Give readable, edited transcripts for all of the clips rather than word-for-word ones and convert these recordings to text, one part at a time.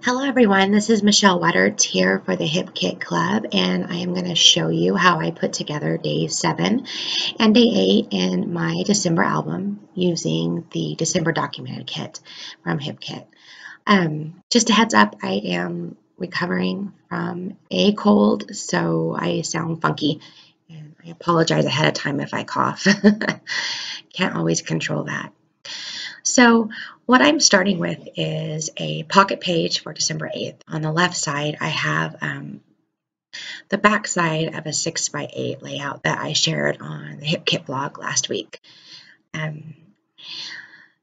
Hello everyone, this is Michelle Wedertz here for the Hip Kit Club, and I am going to show you how I put together day 7 and day 8 in my December album using the December documented kit from Hip Kit. Just a heads up, I am recovering from a cold, so I sound funky, and I apologize ahead of time if I cough. Can't always control that. So what I'm starting with is a pocket page for December 8th. On the left side, I have the back side of a 6x8 layout that I shared on the Hip Kit blog last week.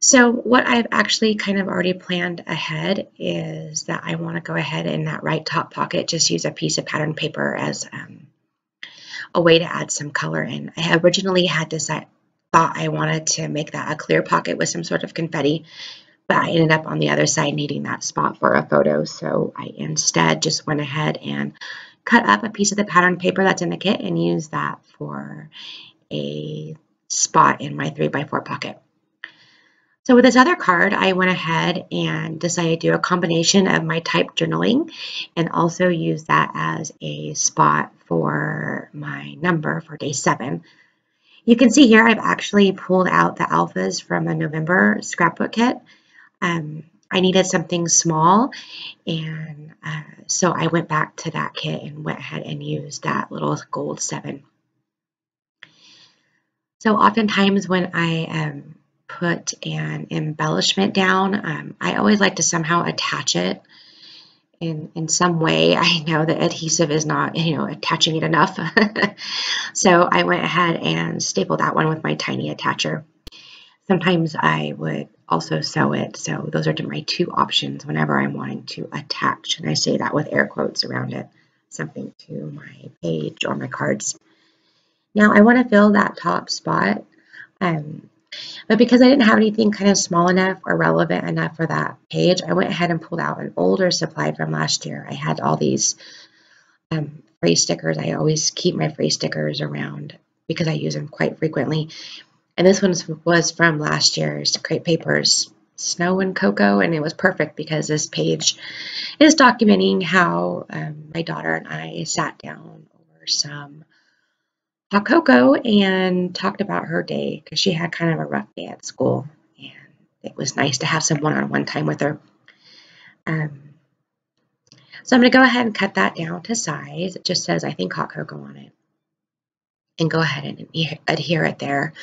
So what I've actually kind of already planned ahead is that I want to go ahead in that right top pocket, just use a piece of pattern paper as a way to add some color in. I originally had thought I wanted to make that a clear pocket with some sort of confetti, but I ended up on the other side needing that spot for a photo, so I instead just went ahead and cut up a piece of the pattern paper that's in the kit and used that for a spot in my 3x4 pocket. So with this other card, I went ahead and decided to do a combination of my typed journaling and also use that as a spot for my number for day 7. You can see here I've actually pulled out the alphas from the November scrapbook kit. I needed something small, and so I went back to that kit and went ahead and used that little gold 7. So oftentimes when I put an embellishment down, I always like to somehow attach it in some way. I know that adhesive is not, attaching it enough. So I went ahead and stapled that one with my tiny attacher. Sometimes I would also sew it. So those are my two options whenever I'm wanting to attach. And I say that with air quotes around it, something to my page or my cards. Now I want to fill that top spot. But because I didn't have anything kind of small enough or relevant enough for that page, I went ahead and pulled out an older supply from last year. I had all these phrase stickers. I always keep my phrase stickers around because I use them quite frequently. And this one was from last year's Crepe Papers Snow and Cocoa, and it was perfect because this page is documenting how my daughter and I sat down over some hot cocoa and talked about her day because she had kind of a rough day at school, and it was nice to have some one-on-one time with her. So I'm going to go ahead and cut that down to size. It just says, I think, hot cocoa on it, and go ahead and adhere it there.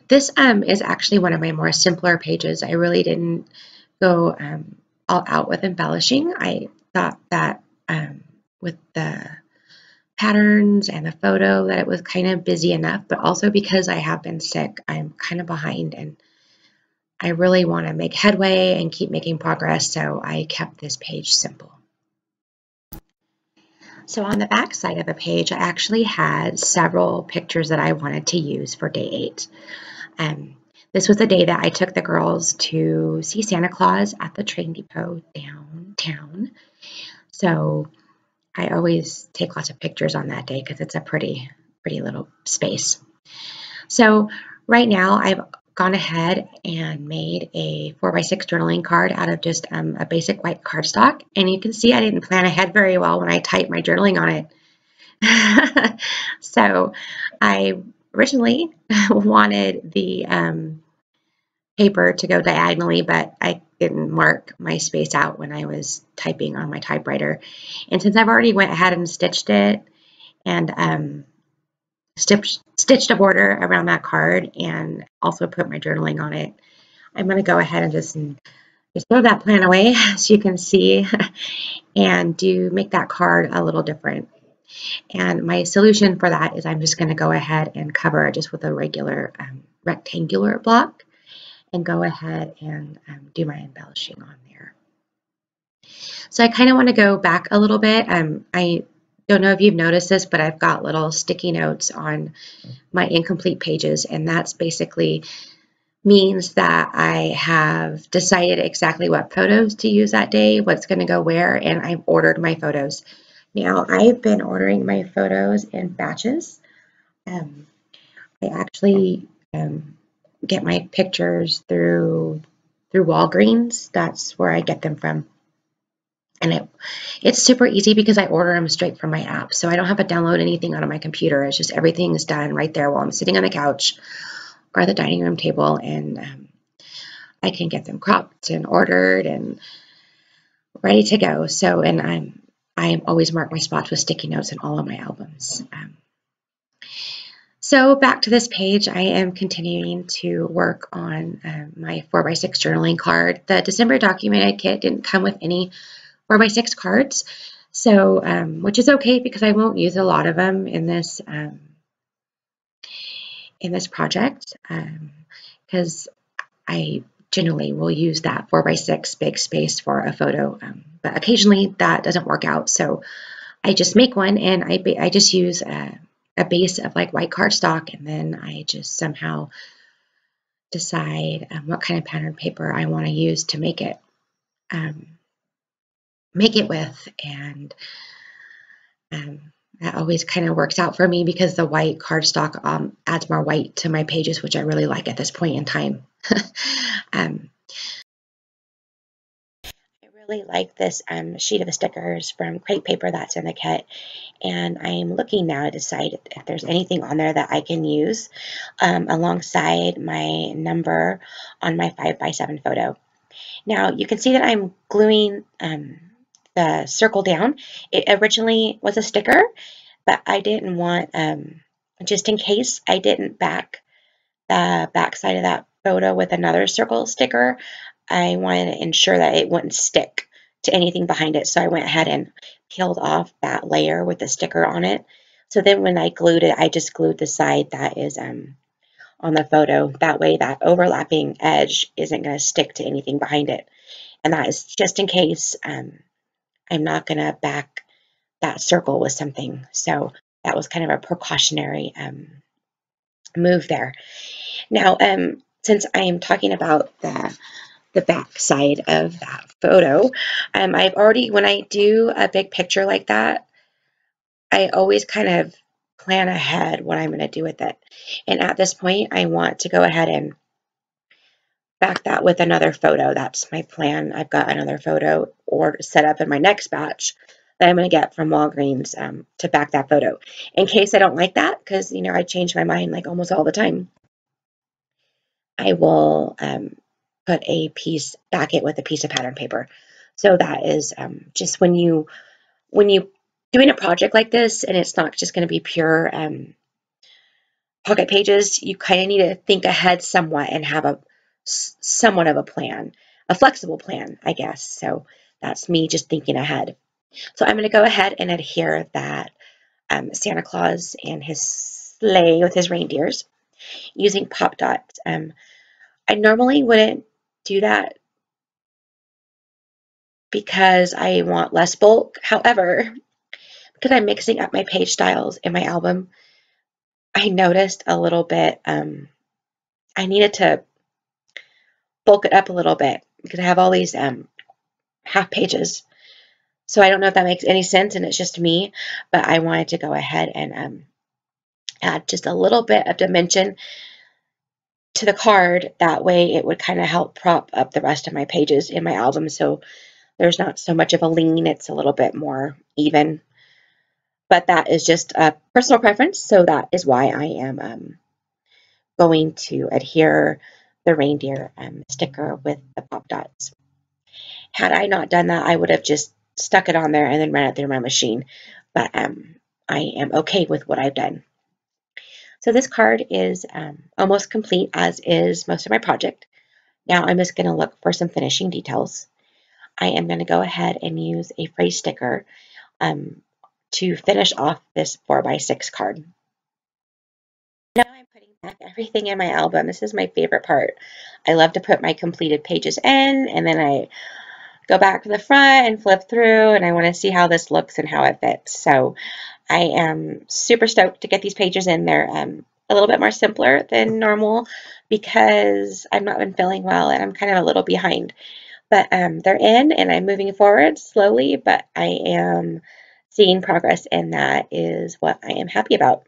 This is actually one of my more simpler pages. I really didn't go all out with embellishing. I thought that with the patterns and the photo that it was kind of busy enough, but also because I have been sick, I'm kind of behind and I really want to make headway and keep making progress, so I kept this page simple. So on the back side of the page, I actually had several pictures that I wanted to use for day 8. This was the day that I took the girls to see Santa Claus at the train depot downtown. So I always take lots of pictures on that day because it's a pretty little space. So right now I've gone ahead and made a 4x6 journaling card out of just a basic white cardstock. And you can see I didn't plan ahead very well when I typed my journaling on it. So I originally wanted the paper to go diagonally, but I didn't mark my space out when I was typing on my typewriter. And since I've already went ahead and stitched it and stitched a border around that card and also put my journaling on it, I'm going to go ahead and just throw that plan away, as you can see, and make that card a little different. And my solution for that is I'm just going to go ahead and cover it just with a regular rectangular block and go ahead and do my embellishing on there. So I kind of want to go back a little bit. I don't know if you've noticed this, but I've got little sticky notes on my incomplete pages, and that's basically means that I have decided exactly what photos to use that day, what's going to go where, and I've ordered my photos. Now, I've been ordering my photos in batches. I actually get my pictures through Walgreens. That's where I get them from. And it's super easy because I order them straight from my app. So I don't have to download anything onto my computer. It's just everything is done right there while I'm sitting on the couch or the dining room table, and I can get them cropped and ordered and ready to go. So, and I always mark my spots with sticky notes in all of my albums. So back to this page, I am continuing to work on my 4x6 journaling card. The December documented kit didn't come with any 4x6 cards, so which is okay because I won't use a lot of them in this project, because I generally will use that 4x6 big space for a photo, but occasionally that doesn't work out, so I just make one, and I just use a base of like white cardstock, and then I just somehow decide what kind of pattern paper I want to use to make it with, and that always kind of works out for me because the white cardstock adds more white to my pages, which I really like at this point in time. I really like this sheet of stickers from crepe paper that's in the kit, and I'm looking now to decide if there's anything on there that I can use alongside my number on my 5x7 photo. Now you can see that I'm gluing the circle down. It originally was a sticker, but I didn't want, just in case I didn't back the back side of that photo with another circle sticker, I wanted to ensure that it wouldn't stick to anything behind it. So I went ahead and peeled off that layer with the sticker on it. So then when I glued it, I just glued the side that is on the photo. That way that overlapping edge isn't going to stick to anything behind it. And that is just in case I'm not going to back that circle with something. So that was kind of a precautionary move there. Now, since I am talking about the back side of that photo, I've already, when I do a big picture like that, I always kind of plan ahead what I'm going to do with it. And at this point, I want to go ahead and back that with another photo. That's my plan. I've got another photo or set up in my next batch that I'm going to get from Walgreens to back that photo. In case I don't like that, because, you know, I change my mind like almost all the time, I will put a piece, back it with a piece of pattern paper. So that is just when you doing a project like this, and it's not just going to be pure pocket pages, you kind of need to think ahead somewhat and have somewhat of a plan, a flexible plan, I guess. So that's me just thinking ahead. So I'm going to go ahead and adhere that Santa Claus and his sleigh with his reindeers using pop dots. I normally wouldn't do that because I want less bulk. However, because I'm mixing up my page styles in my album, I noticed a little bit, I needed to bulk it up a little bit because I have all these half pages. So I don't know if that makes any sense, and it's just me, but I wanted to go ahead and add just a little bit of dimension to the card. That way it would kind of help prop up the rest of my pages in my album, so there's not so much of a lean, it's a little bit more even. But that is just a personal preference, so that is why I am going to adhere the reindeer sticker with the pop dots. Had I not done that, I would have just stuck it on there and then ran it through my machine. But I am okay with what I've done. So this card is almost complete, as is most of my project. Now I'm just going to look for some finishing details. I am going to go ahead and use a phrase sticker to finish off this 4x6 card. Now I'm putting back everything in my album. This is my favorite part. I love to put my completed pages in, and then I go back to the front and flip through, and I want to see how this looks and how it fits. So I am super stoked to get these pages in. They're a little bit more simpler than normal because I've not been feeling well and I'm kind of a little behind. But they're in, and I'm moving forward slowly, but I am seeing progress, and that is what I am happy about.